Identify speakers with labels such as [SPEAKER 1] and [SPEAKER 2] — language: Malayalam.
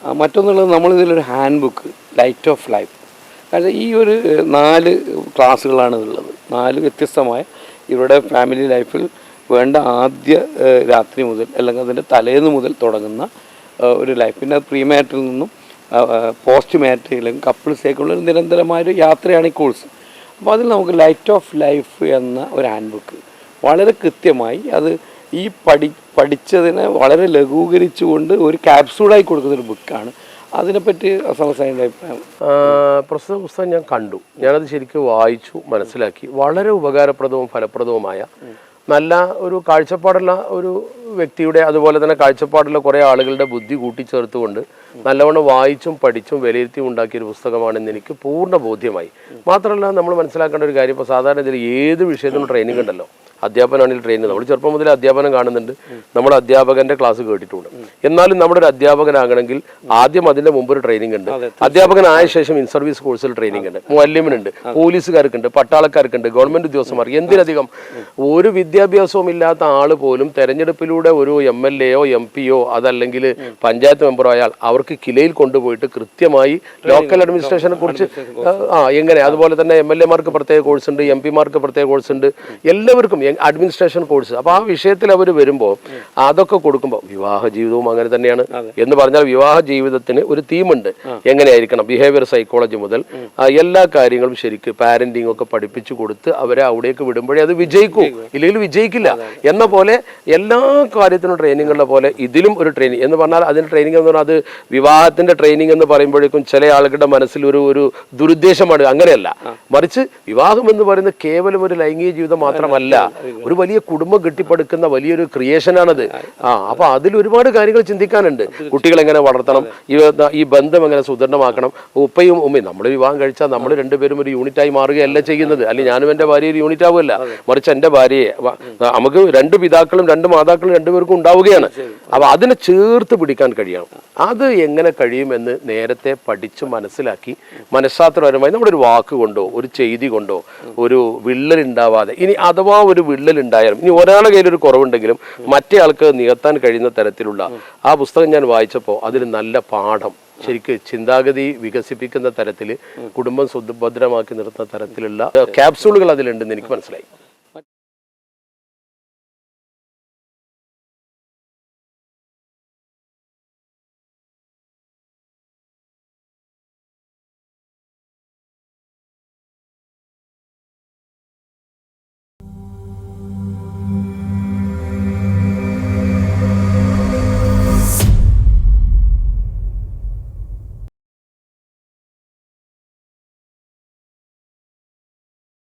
[SPEAKER 1] മറ്റൊന്നുള്ളത് നമ്മളിതിലൊരു handbook light of life, കാരണം ഈ ഒരു 4 ക്ലാസ്സുകളാണ് ഉള്ളത്. 4 വ്യത്യസ്തമായ ഇവരുടെ ഫാമിലി ലൈഫിൽ വേണ്ട ആദ്യ രാത്രി മുതൽ അല്ലെങ്കിൽ അതിൻ്റെ തലേന്ന് മുതൽ തുടങ്ങുന്ന ഒരു ലൈഫ്. പിന്നെ പ്രീ മാരിറ്റൽ നിന്നും പോസ്റ്റ് മാരിറ്റലിലും കപ്പിൾസേക്കുള്ള ഒരു നിരന്തരമായൊരു യാത്രയാണ് ഈ കോഴ്സ്. അപ്പോൾ അതിൽ നമുക്ക് ലൈറ്റ് ഓഫ് ലൈഫ് എന്ന ഒരു ഹാൻഡ് ബുക്ക് വളരെ കൃത്യമായി അത് ഈ പഠിച്ചതിനെ വളരെ ലഘൂകരിച്ചുകൊണ്ട് ഒരു ക്യാപ്സൂളായി കൊടുക്കുന്നൊരു ബുക്കാണ്. അതിനെപ്പറ്റി സമസ്തയുടെ അഭിപ്രായം?
[SPEAKER 2] പ്രസ്തുത പുസ്തകം ഞാൻ കണ്ടു, ഞാനത് ശരിക്കും വായിച്ചു, മനസ്സിലാക്കി. വളരെ ഉപകാരപ്രദവും ഫലപ്രദവുമായ നല്ല ഒരു കാഴ്ചപ്പാടുള്ള ഒരു വ്യക്തിയുടെ, അതുപോലെ തന്നെ കാഴ്ചപ്പാടുള്ള കുറേ ആളുകളുടെ ബുദ്ധി കൂട്ടിച്ചേർത്തുകൊണ്ട് നല്ലവണ്ണം വായിച്ചും പഠിച്ചും വിലയിരുത്തിയും ഉണ്ടാക്കിയൊരു പുസ്തകമാണെന്ന് എനിക്ക് പൂർണ്ണ ബോധ്യമായി. മാത്രമല്ല, നമ്മൾ മനസ്സിലാക്കേണ്ട ഒരു കാര്യം, ഇപ്പോൾ സാധാരണ ഇതിൽ ഏത് വിഷയത്തിനും ട്രെയിനിങ് ഉണ്ടല്ലോ. അധ്യാപനമാണെങ്കിൽ ട്രെയിനിങ്, നമ്മൾ ചെറുപ്പം മുതലേ അധ്യാപനം കാണുന്നുണ്ട്, നമ്മൾ അധ്യാപകന്റെ ക്ലാസ് കേട്ടിട്ടുണ്ട്. എന്നാലും നമ്മുടെ ഒരു അധ്യാപകനാകണമെങ്കിൽ ആദ്യം അതിന്റെ മുമ്പ് ഒരു ട്രെയിനിങ് ഉണ്ട്. അധ്യാപകനായ ശേഷം ഇൻ സർവീസ് കോഴ്സിൽ ട്രെയിനിങ് ഉണ്ട്, മുഅല്ലിമിനുണ്ട്, പോലീസുകാർക്കുണ്ട്, പട്ടാളക്കാർക്കുണ്ട്, ഗവൺമെന്റ് ഉദ്യോഗസ്ഥന്മാർ. എന്തിനധികം ഒരു വിദ്യാഭ്യാസവും ഇല്ലാത്ത ആള് പോലും തെരഞ്ഞെടുപ്പിലൂടെ ഒരു MLA-യോ MP-യോ അതല്ലെങ്കിൽ പഞ്ചായത്ത് മെമ്പറോ ആയാൽ അവർക്ക് കിലയിൽ കൊണ്ടുപോയിട്ട് കൃത്യമായി ലോക്കൽ അഡ്മിനിസ്ട്രേഷനെ കുറിച്ച് എങ്ങനെ, അതുപോലെ തന്നെ MLA-മാർക്ക് പ്രത്യേക കോഴ്സ് ഉണ്ട്, MP-മാർക്ക് പ്രത്യേക കോഴ്സ് ഉണ്ട്, എല്ലാവർക്കും അഡ്മിനിസ്ട്രേഷൻ കോഴ്സ്. അപ്പോൾ ആ വിഷയത്തിൽ അവർ വരുമ്പോൾ അതൊക്കെ കൊടുക്കുമ്പോൾ വിവാഹ ജീവിതവും അങ്ങനെ തന്നെയാണ്. എന്ന് പറഞ്ഞാൽ വിവാഹ ജീവിതത്തിന് ഒരു തീമുണ്ട്, എങ്ങനെയായിരിക്കണം, ബിഹേവിയർ സൈക്കോളജി മുതൽ എല്ലാ കാര്യങ്ങളും ശരിക്ക് പാരന്റിങ് ഒക്കെ പഠിപ്പിച്ചു കൊടുത്ത് അവരെ അവിടേക്ക് വിടുമ്പോഴേ അത് വിജയിക്കൂ, ഇല്ലെങ്കിൽ വിജയിക്കില്ല എന്ന പോലെ എല്ലാ കാര്യത്തിനും ട്രെയിനിങ്ങുള്ള പോലെ ഇതിലും ഒരു ട്രെയിനിങ് എന്ന് പറഞ്ഞാൽ, അതിന് ട്രെയിനിങ് എന്ന് പറഞ്ഞാൽ അത് വിവാഹത്തിന്റെ ട്രെയിനിങ് എന്ന് പറയുമ്പോഴേക്കും ചില ആളുകളുടെ മനസ്സിൽ ഒരു ദുരുദ്ദേശമാണ്. അങ്ങനെയല്ല, മറിച്ച് വിവാഹം എന്ന് പറയുന്നത് കേവലം ഒരു ലൈംഗിക ജീവിതം മാത്രമല്ല, ഒരു വലിയ കുടുംബം കെട്ടിപ്പടുക്കുന്ന വലിയൊരു ക്രിയേഷനാണത്. അപ്പൊ അതിൽ ഒരുപാട് കാര്യങ്ങൾ ചിന്തിക്കാനുണ്ട്. കുട്ടികൾ എങ്ങനെ വളർത്തണം, ഈ ബന്ധം എങ്ങനെ സുദൃഢമാക്കണം. ഉപ്പയും ഉമ്മയും, നമ്മൾ വിവാഹം കഴിച്ചാൽ നമ്മൾ രണ്ടുപേരും ഒരു യൂണിറ്റായി മാറുകയല്ല ചെയ്യുന്നത്, അല്ലെങ്കിൽ ഞാനും എൻ്റെ ഭാര്യ ഒരു യൂണിറ്റ് ആവുകയല്ല, മറിച്ച് എൻ്റെ ഭാര്യയെ നമുക്ക് 2 പിതാക്കളും 2 മാതാക്കളും 2 പേർക്കും ഉണ്ടാവുകയാണ്. അപ്പൊ അതിനെ ചേർത്ത് പിടിക്കാൻ കഴിയണം. അത് എങ്ങനെ കഴിയുമെന്ന് നേരത്തെ പഠിച്ച് മനസ്സിലാക്കി മനഃശാസ്ത്രപരമായി നമ്മുടെ ഒരു വാക്ക് കൊണ്ടോ ഒരു ചെയ്തി കൊണ്ടോ ഒരു വിള്ളൽ ഉണ്ടാവാതെ, ഇനി അഥവാ ഒരു വിള്ളൽ ഉണ്ടായാലും, ഇനി ഒരാളുടെ കയ്യിലൊരു കുറവുണ്ടെങ്കിലും മറ്റേ ആൾക്ക് നികത്താൻ കഴിയുന്ന തരത്തിലുള്ള ആ പുസ്തകം ഞാൻ വായിച്ചപ്പോൾ അതിൽ നല്ല പാഠം, ശരിക്ക് ചിന്താഗതി വികസിപ്പിക്കുന്ന തരത്തിൽ, കുടുംബം സുഭദ്രമാക്കി നിർത്തുന്ന തരത്തിലുള്ള ക്യാപ്സൂളുകൾ അതിലുണ്ടെന്ന് എനിക്ക് മനസ്സിലായി.